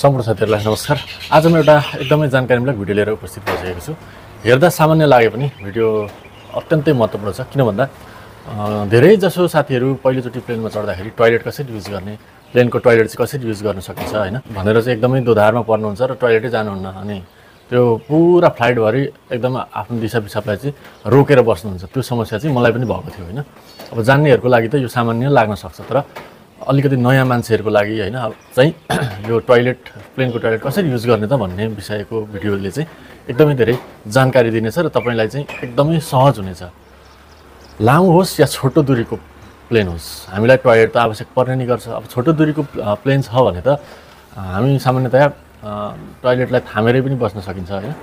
सम्पूर्ण साथीहरुलाई नमस्कार। आज म एउटा एकदमै जानकारीमूलक भिडियो लिएर उपस्थित भइसकेको छु। हेर्दा सामान्य लागे पनि भिडियो अत्यन्तै महत्त्वपूर्ण छ। किन भन्दा धेरै जसो साथीहरु पहिलोचोटी प्लेनमा चढ्दाखेरि टोयलेट कसरी युज गर्ने, प्लेनको टोयलेट चाहिँ कसरी युज गर्न सकिन्छ हैन भनेर चाहिँ एकदमै दोधारमा पर्नुहुन्छ र टोयलेटै जानुहुन्न अनि त्यो पुरा फ्लाइट भरि एकदम आफ्नो दिशा पिसाबलाई चाहिँ रोकेर बस्नुहुन्छ। त्यो समस्या चाहिँ मलाई पनि भएको थियो हैन। अब जान्नेहरुको लागि त यो सामान्य लाग्न सक्छ, तर अलिकति नयाँ मान्छेहरुको लागि हैन चाहिँ यो टोयलेट प्लेनको टोयलेट कसरी युज गर्ने त भन्ने विषयको भिडियोले चाहिँ एकदमै धेरै जानकारी दिनेछ र तपाईलाई चाहिँ एकदमै सहज हुनेछ। लामो होस् या छोटो दूरीको प्लेन होस्, हामीलाई टोयलेट त आवश्यक पर्ने नै गर्छ। अब छोटो दूरीको प्लेन छ भने त हामी सामान्यतया टोयलेटलाई थामेरै पनि बस्न सकिन्छ हैन।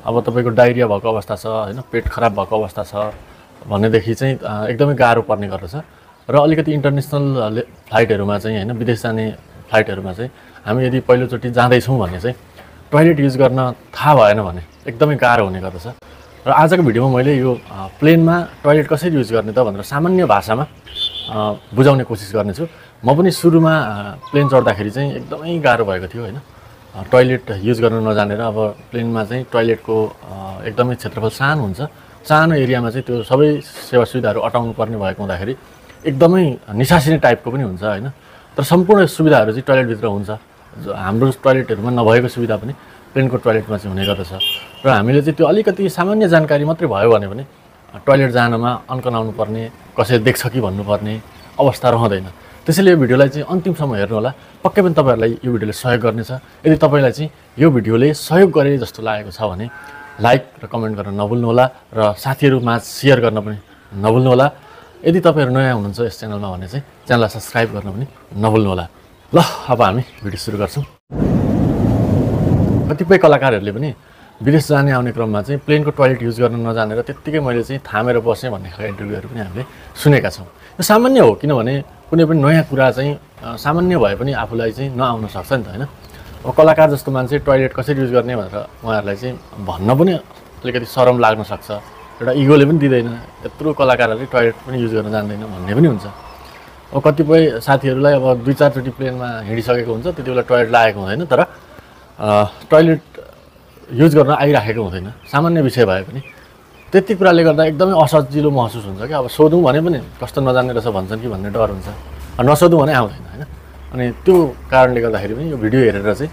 अब तपाईको डायरिया भएको अवस्था छ हैन, पेट खराब भएको अवस्था छ भनेदेखि चाहिँ एकदमै गाह्रो पर्ने गर्दछ। र अलिकति इन्टरनेशनल फ्लाइटहरुमा चाहिँ हैन, विदेश जाने फ्लाइटहरुमा चाहिँ हामी यदि पहिलोचोटी जाँदै छौं भने चाहिँ टोयलेट युज गर्न थाहा भएन भने एकदमै गाह्रो हुने गर्दछ। र आजको भिडियोमा मैले यो प्लेनमा टोयलेट कसरी युज गर्ने त भनेर सामान्य भाषामा बुझाउने कोसिस गर्नेछु। म पनि सुरुमा प्लेन चढ्दाखेरि चाहिँ एकदमै गाह्रो भएको थियो हैन, टोयलेट युज गर्न नजानेर। अब प्लेनमा चाहिँ टोयलेटको एकदमै क्षेत्रफल सानो हुन्छ, सानो एरियामा चाहिँ त्यो सबै सेवा सुविधाहरु अटाउनु पर्ने भएको हुँदाखेरि एकदमै निसासिने टाइपको पनि हुन्छ हैन। तर सम्पूर्ण सुविधाहरु चाहिँ टोयलेट भित्र हुन्छ। हाम्रो टोयलेटहरुमा नभएको सुविधा पनि प्लेनको टोयलेटमा चाहिँ हुने गर्दछ। र हामीले चाहिँ त्यो अलिकति सामान्य जानकारी मात्रै भयो भने पनि टोयलेट जानमा अन्कनाउनु पर्ने, कसैले देख्छ कि भन्नुपर्ने अवस्था रहँदैन। त्यसैले यो भिडियोलाई चाहिँ अन्तिमसम्म हेर्नु होला। पक्कै पनि तपाईहरुलाई यो भिडियोले सहयोग गर्नेछ। यदि तपाईलाई चाहिँ यो भिडियोले सहयोग गरे जस्तो लागेको छ भने लाइक र कमेन्ट गर्न नभुल्नु होला र साथीहरुमा शेयर गर्न पनि नभुल्नु होला। यदि तपाईहरु नयाँ हुनुहुन्छ यस च्यानलमा भने चाहिँ च्यानललाई सब्स्क्राइब गर्न पनि नभुल्नु होला। ल अब हामी भिडियो सुरु गर्छौं। कतिपय कलाकारहरुले पनि विदेश जाने आउने क्रममा चाहिँ प्लेनको टोयलेट युज गर्न नजानेर त्यतिकै मैले चाहिँ थामेर बसेँ भन्ने खालको इन्टरभ्युहरु पनि हामीले सुनेका छौं। यो सामान्य हो, किनभने कुनै पनि नयाँ कुरा चाहिँ सामान्य भए पनि आफुलाई चाहिँ नआउन सक्छ नि त हैन। अब कलाकार जस्तो मान्छे टोयलेट कसरी युज गर्ने भनेर उहाँहरुलाई चाहिँ भन्न पनि अलिकति शरम लाग्न सक्छ। एउटा इगोले पनि दिदैन, यत्रो कलाकारहरुले टोयलेट पनि युज गर्न जान्दैन भन्ने पनि हुन्छ। अब कतिपय साथीहरुलाई अब 2-4 चोटी प्लेनमा हिँडिसकेको हुन्छ, त्यतिबेला टोयलेट लागेको हुँदैन, तर टोयलेट युज गर्न आइराखेको हुँदैन। सामान्य विषय भए पनि त्यति कुराले गर्दा एकदमै असजिलो महसुस हुन्छ कि अब सोधौं भने पनि कस्तो नजान्ने रहेछ भन्छन् कि भन्ने डर हुन्छ, नसोधौं भने आउँदैन हैन। अनि त्यो कारणले गर्दाखेरि पनि यो भिडियो हेरेर चाहिँ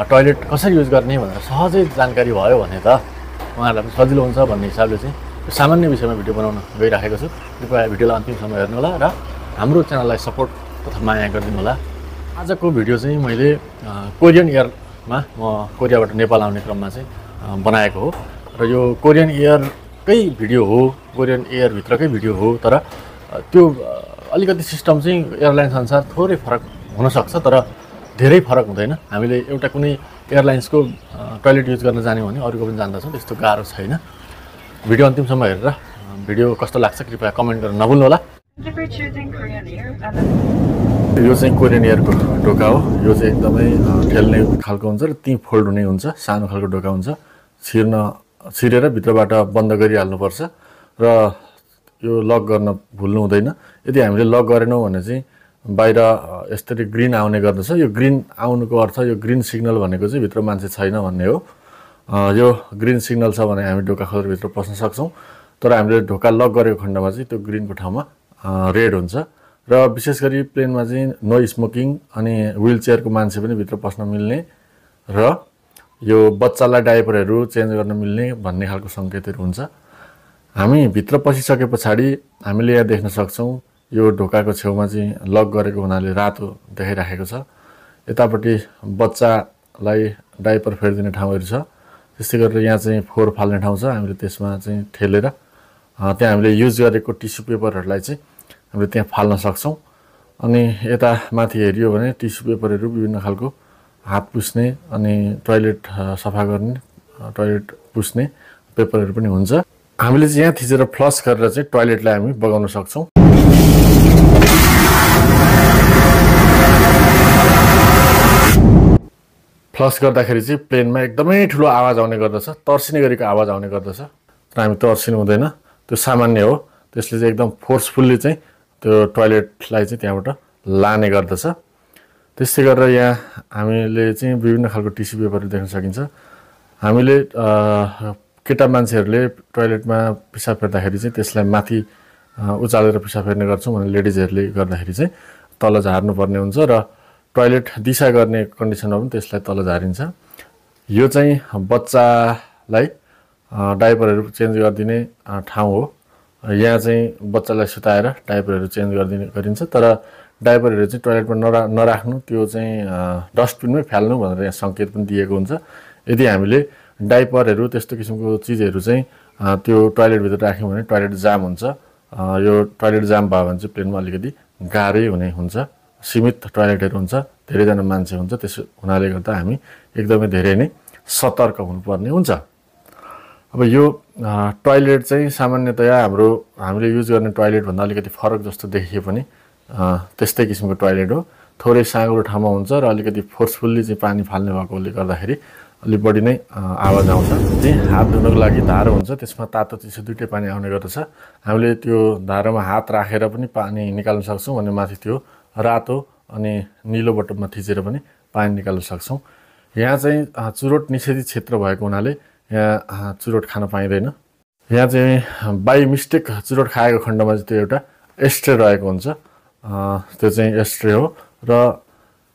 टोयलेट कसरी युज गर्ने भनेर सहजै जानकारी भयो भने त उहाँहरुलाई पनि सजिलो हुन्छ भन्ने हिसाबले चाहिँ यो सामान्य विषयमा भिडियो बनाउन गइराखेको छु। कृपया भिडियोलाई अन्तिमसम्म हेर्नु होला र हाम्रो च्यानललाई सपोर्ट तथा माया गरिदिनु होला। आजको भिडियो चाहिँ मैले कोरियन एयरमा म कोरियाबाट नेपाल आउने क्रममा चाहिँ बनाएको हो र यो कोरियन एयरकै भिडियो हो, कोरियन एयर भित्रकै भिडियो हो। तर त्यो अलिकति सिस्टम चाहिँ एयरलाइन्स अनुसार थोरै फरक हुन सक्छ, तर धेरै फरक हुँदैन। हामीले एउटा कुनै एयरलाइन्सको टोयलेट युज गर्न जाने भने अरूको पनि जान्दछौँ, त्यस्तो गाह्रो छैन। भिडियो अन्तिमसम्म हेरेर भिडियो कस्तो लाग्छ कृपया कमेन्ट गर्न नभुल्नु होला। यो चाहिँ कोरियन एयरको ढोका हो। यो चाहिँ एकदमै ठेल्ने खालको हुन्छ र ती फोल्ड हुने हुन्छ, सानो खालको ढोका हुन्छ। छिरेर भित्रबाट बन्द गरिहाल्नुपर्छ र यो लक गर्न भुल्नु हुँदैन। यदि हामीले लक गरेनौँ भने चाहिँ बाहिर यसरी ग्रीन आउने गर्दछ। यो ग्रीन आउनुको अर्थ यो ग्रीन सिग्नल भनेको चाहिँ भित्र मान्छे छैन भन्ने हो। यो ग्रीन सिग्नल छ भने हामी ढोका खोलेर भित्र पस्न सक्छौं, तर हामीले ढोका लक गरेको खण्डमा चाहिँ त्यो ग्रीनको ठाउँमा रेड हुन्छ। र विशेष गरी प्लेनमा चाहिँ नो स्मोकिङ अनि व्हील चेयरको मान्छे पनि भित्र पस्न मिल्ने र यो बच्चालाई डायपरहरु चेन्ज गर्न मिल्ने भन्ने खालको संकेतहरु हुन्छ। हामी भित्र पसिसके पछाडी हामीले यहाँ देख्न सक्छौं यो ढोकाको छेउमा चाहिँ लक गरेको हुनाले रातो देखाइराखेको छ। यतापट्टि बच्चालाई डायपर फेर्दिने ठाउँहरु छ। त्यसै गरेर यहाँ चाहिँ फोहोर फाल्ने ठाउँ छ। हामीले त्यसमा चाहिँ ठेलेर त्यहाँ हामीले युज गरेको टिस्यु पेपरहरुलाई चाहिँ हामीले त्यहाँ फाल्न सक्छौं। अनि यता माथि हेरियो भने टिस्यु पेपरहरु विभिन्न खालको हात पुस्ने अनि टोयलेट सफा गर्ने, टोयलेट पुस्ने पेपरहरु पनि हुन्छ। हामीले चाहिँ यहाँ थिचेर फ्लश गरेर चाहिँ टोयलेटलाई हामी बगाउन सक्छौं। फ्लश गर्दाखेरि चाहिँ प्लेनमा एकदमै ठुलो आवाज आउने गर्दछ, तर्सिने गरेको आवाज आउने गर्दछ। तर हामी तर्सिनु हुँदैन, त्यो सामान्य हो। त्यसले चाहिँ एकदम फोर्सफुल्ली चाहिँ त्यो टोयलेटलाई चाहिँ त्यहाँबाट लाने गर्दछ। त्यस्तै गरेर यहाँ हामीले चाहिँ विभिन्न खालको टिस्यु पेपरहरू देख्न सकिन्छ। हामीले केटा मान्छेहरूले टोयलेटमा पिसाब फेर्दाखेरि चाहिँ त्यसलाई माथि उचालेर पिसाब फेर्ने गर्छौँ भने लेडिजहरूले गर्दाखेरि चाहिँ तल झार्नुपर्ने हुन्छ र टोयलेट दिशा गर्ने कन्डिसनमा पनि त्यसलाई तल झारिन्छ। यो चाहिँ बच्चालाई डाइपरहरू चेन्ज गरिदिने ठाउँ हो। यहाँ चाहिँ बच्चालाई सुताएर डाइपरहरू चेन्ज गरिन्छ, तर डाइपरहरू चाहिँ टोयलेटमा नराख्नु, त्यो चाहिँ डस्टबिनमै फाल्नु भनेर यहाँ सङ्केत पनि दिएको हुन्छ। यदि हामीले डाइपरहरू त्यस्तो किसिमको चिजहरू चाहिँ त्यो टोयलेटभित्र राख्यौँ भने टोयलेट जाम हुन्छ। यो टोयलेट जाम भयो भने चाहिँ प्लेनमा अलिकति गाह्रै हुने हुन्छ। सीमित टोयलेटहरू हुन्छ, धेरैजना मान्छे हुन्छ, त्यसो हुनाले गर्दा हामी एकदमै धेरै नै सतर्क हुनुपर्ने हुन्छ। अब यो टोयलेट चाहिँ सामान्यतया हामीले युज गर्ने टोयलेटभन्दा अलिकति फरक जस्तो देखिए पनि त्यस्तै किसिमको टोयलेट हो। थोरै साँगुरो ठाउँमा हुन्छ र अलिकति फोर्सफुल्ली चाहिँ पानी फाल्ने भएकोले गर्दाखेरि अलिक बढी नै आवाज आउँछ। चाहिँ हात धुनको लागि धारो हुन्छ, त्यसमा तातो चिसो दुइटै पानी आउने गर्दछ। हामीले त्यो धारोमा हात राखेर पनि पानी निकाल्न सक्छौँ भने माथि त्यो रातो अनि निलो बटनमा थिचेर पनि पानी निकाल्न सक्छौँ। यहाँ चाहिँ चुरोट निषेधित क्षेत्र भएको हुनाले यहाँ चुरोट खान पाइँदैन। यहाँ चाहिँ बाई मिस्टेक चुरोट खाएको खण्डमा चाहिँ त्यो एउटा एस्ट्रे रहेको हुन्छ, त्यो चाहिँ एस्ट्रे हो। र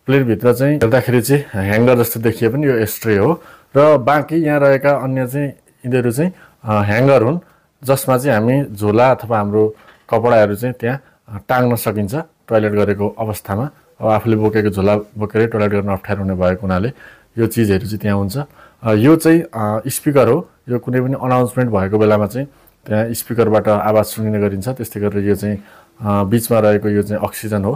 प्लेटभित्र चाहिँ हेर्दाखेरि चाहिँ ह्याङ्गर जस्तो देखिए पनि यो एस्ट्रे हो। र बाँकी यहाँ रहेका अन्य चाहिँ यिनीहरू चाहिँ ह्याङ्गर हुन्, जसमा चाहिँ हामी झोला अथवा हाम्रो कपडाहरू चाहिँ त्यहाँ टाङ्न सकिन्छ टोयलेट गरेको अवस्थामा। अब आफूले बोकेको झोला बोकेरै टोयलेट गर्न अप्ठ्यारो हुने भएको हुनाले यो चिजहरू चाहिँ त्यहाँ हुन्छ। यो चाहिँ स्पिकर हो। यो कुनै पनि अनाउन्समेन्ट भएको बेलामा चाहिँ त्यहाँ स्पिकरबाट आवाज सुनिने गरिन्छ। त्यस्तै गरेर यो चाहिँ बिचमा रहेको यो चाहिँ अक्सिजन हो।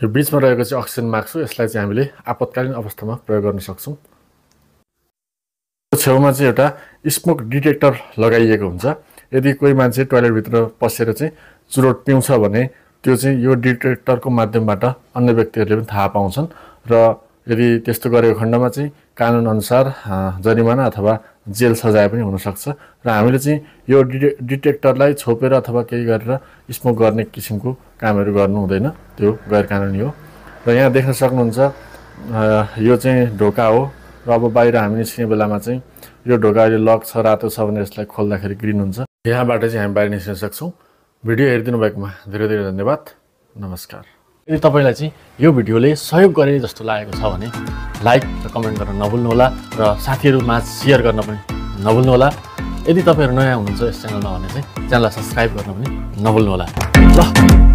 यो बिचमा रहेको चाहिँ अक्सिजन मास्क हो। यसलाई चाहिँ हामीले आपतकालीन अवस्थामा प्रयोग गर्न सक्छौँ। छेउमा चाहिँ एउटा स्मोक डिटेक्टर लगाइएको हुन्छ। यदि कोही मान्छे टोयलेटभित्र पसेर चाहिँ चुरोट पिउँछ भने त्यो चाहिँ यो डिटेक्टरको माध्यमबाट अन्य व्यक्तिहरूले पनि थाहा पाउँछन् र यदि त्यस्तो गरेको खण्डमा चाहिँ कानुनअनुसार जरिमाना अथवा जेल सजाय पनि हुनसक्छ। र हामीले चाहिँ यो डिटेक्टरलाई छोपेर अथवा केही गरेर स्मोक गर्ने किसिमको कामहरू गर्नु हुँदैन, त्यो गैर कानुनी हो। र यहाँ देख्न सक्नुहुन्छ यो चाहिँ ढोका हो। र अब बाहिर हामी निस्किने बेलामा चाहिँ यो ढोका अहिले लक छ, रातो छ भने यसलाई खोल्दाखेरि ग्रिन हुन्छ। यहाँबाट चाहिँ हामी बाहिर निस्किन सक्छौँ। भिडियो हेरिदिनु भएकोमा धेरै धेरै धन्यवाद। नमस्कार। यदि तपाईँलाई चाहिँ यो भिडियोले सहयोग गरे जस्तो लागेको छ भने लाइक र कमेन्ट गर्न नभुल्नुहोला र साथीहरूमा सेयर गर्न पनि नभुल्नुहोला। यदि तपाईँहरू नयाँ हुनुहुन्छ यस च्यानलमा भने चाहिँ च्यानललाई सब्सक्राइब गर्न पनि नभुल्नुहोला। ल।